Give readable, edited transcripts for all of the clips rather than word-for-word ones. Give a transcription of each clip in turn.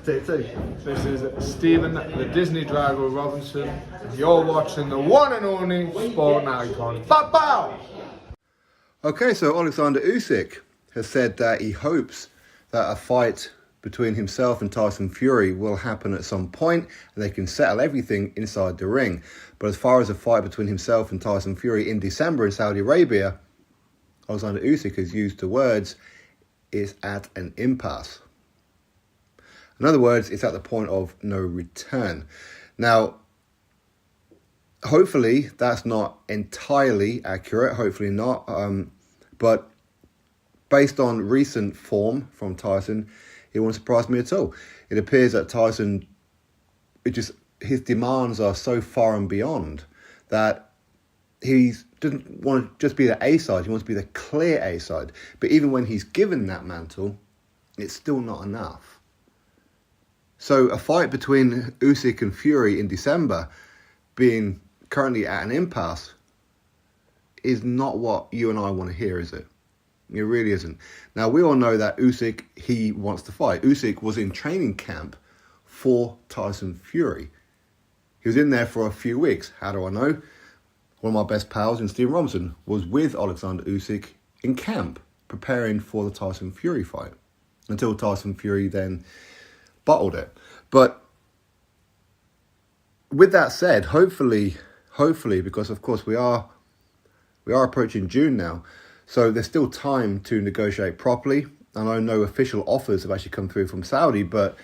Take two. This is Stephen, the Disney Drago Robinson. You're watching the one and only Sport Icon. Bow bow! Okay, so Oleksandr Usyk has said that he hopes that a fight between himself and Tyson Fury will happen at some point and they can settle everything inside the ring. But as far as a fight between himself and Tyson Fury in December in Saudi Arabia, Oleksandr Usyk has used the words, "is at an impasse." In other words, it's at the point of no return. Now, hopefully that's not entirely accurate, hopefully not. But based on recent form from Tyson, it won't surprise me at all. It appears that Tyson, his demands are so far and beyond that he doesn't want to just be the A side, he wants to be the clear A side. But even when he's given that mantle, it's still not enough. So a fight between Usyk and Fury in December being currently at an impasse is not what you and I want to hear, is it? It really isn't. Now, we all know that Usyk, he wants to fight. Usyk was in training camp for Tyson Fury. He was in there for a few weeks. How do I know? One of my best pals, Stephen Robinson, was with Oleksandr Usyk in camp, preparing for the Tyson Fury fight, until Tyson Fury then bottled it. But with that said, hopefully, because of course we are approaching June now, so there's still time to negotiate properly. I know no official offers have actually come through from Saudi, but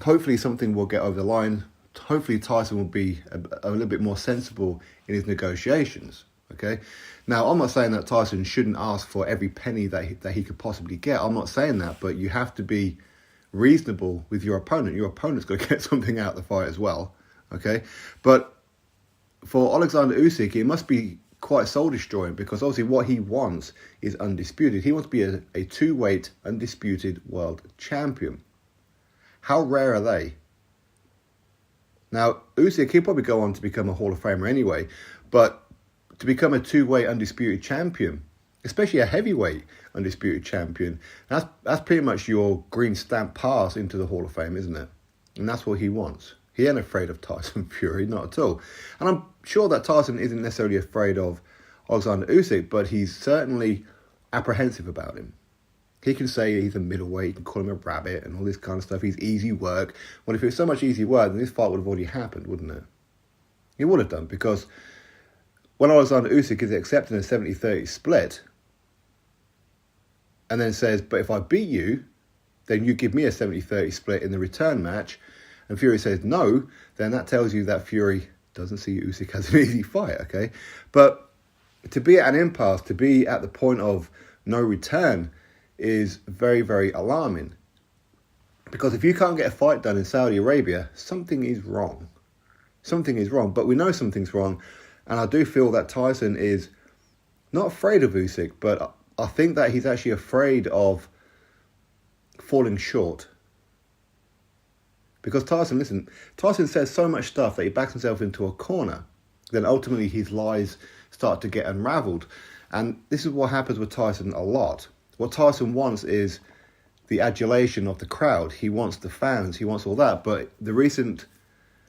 hopefully something will get over the line. Hopefully Tyson will be a little bit more sensible in his negotiations. Okay. Now, I'm not saying that Tyson shouldn't ask for every penny that he could possibly get. I'm not saying that, but you have to be reasonable with your opponent. Your opponent's got to get something out of the fight as well. Okay. But for Oleksandr Usyk, it must be quite soul destroying, because obviously what he wants is undisputed. He wants to be a two-weight undisputed world champion. How rare are they? Now, Usyk, he'll probably go on to become a Hall of Famer anyway, but to become a two-weight undisputed champion, especially a heavyweight undisputed champion, that's pretty much your green stamp pass into the Hall of Fame, isn't it? And that's what he wants. He ain't afraid of Tyson Fury, not at all. And I'm sure that Tyson isn't necessarily afraid of Oleksandr Usyk, but he's certainly apprehensive about him. He can say he's a middleweight, you can call him a rabbit and all this kind of stuff. He's easy work. Well, if it was so much easy work, then this fight would have already happened, wouldn't it? It would have done, because when Oleksandr Usyk is accepting a 70-30 split and then says, but if I beat you, then you give me a 70-30 split in the return match, and Fury says no, then that tells you that Fury doesn't see Usyk as an easy fight, okay? But to be at an impasse, to be at the point of no return, is very, very alarming. Because if you can't get a fight done in Saudi Arabia, something is wrong. Something is wrong, but we know something's wrong. And I do feel that Tyson is not afraid of Usyk, but I think that he's actually afraid of falling short. Because Tyson says so much stuff that he backs himself into a corner. Then ultimately his lies start to get unraveled. And this is what happens with Tyson a lot. What Tyson wants is the adulation of the crowd. He wants the fans. He wants all that. But the recent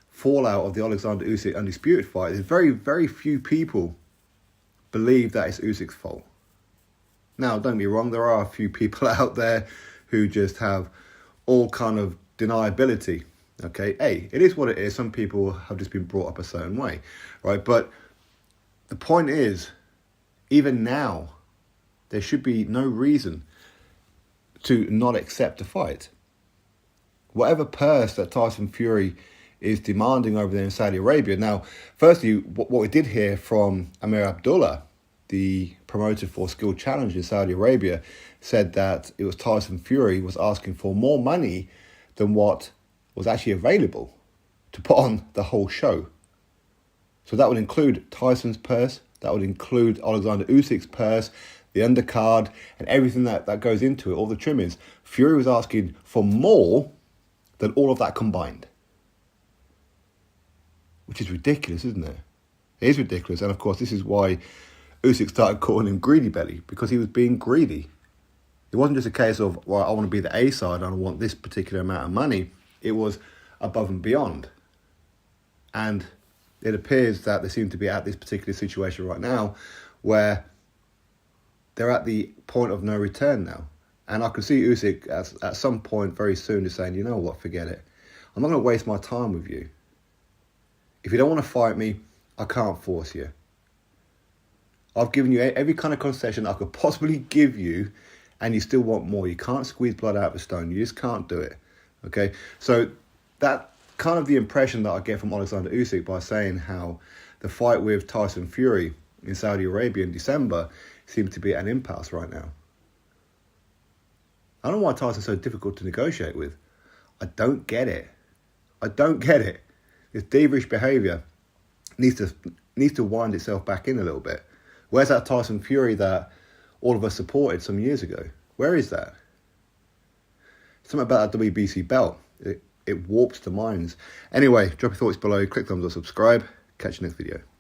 fallout of the Oleksandr Usyk undisputed fight is very, very few people believe that it's Usyk's fault. Now, don't be wrong. There are a few people out there who just have all kind of deniability. Okay, hey, it is what it is. Some people have just been brought up a certain way, right? But the point is, even now, there should be no reason to not accept a fight. Whatever purse that Tyson Fury is demanding over there in Saudi Arabia. Now, firstly, what we did hear from Amir Abdullah, the promoter for Skilled Challenge in Saudi Arabia, said that it was Tyson Fury was asking for more money than what was actually available to put on the whole show. So that would include Tyson's purse, that would include Oleksandr Usyk's purse, the undercard, and everything that goes into it, all the trimmings. Fury was asking for more than all of that combined. Which is ridiculous, isn't it? It is ridiculous. And of course, this is why Usyk started calling him Greedy Belly, because he was being greedy. It wasn't just a case of, well, I want to be the A side and I want this particular amount of money. It was above and beyond. And it appears that they seem to be at this particular situation right now where they're at the point of no return now. And I can see Usyk at some point very soon just saying, you know what, forget it. I'm not going to waste my time with you. If you don't want to fight me, I can't force you. I've given you every kind of concession I could possibly give you, and you still want more. You can't squeeze blood out of a stone. You just can't do it. Okay? So that kind of the impression that I get from Oleksandr Usyk by saying how the fight with Tyson Fury in Saudi Arabia in December seems to be at an impasse right now. I don't know why Tyson's so difficult to negotiate with. I don't get it. I don't get it. This thievish behaviour needs to wind itself back in a little bit. Where's that Tyson Fury that all of us supported some years ago? Where is that? Something about that WBC belt. It warps the minds. Anyway, drop your thoughts below, click thumbs up, subscribe. Catch you next video.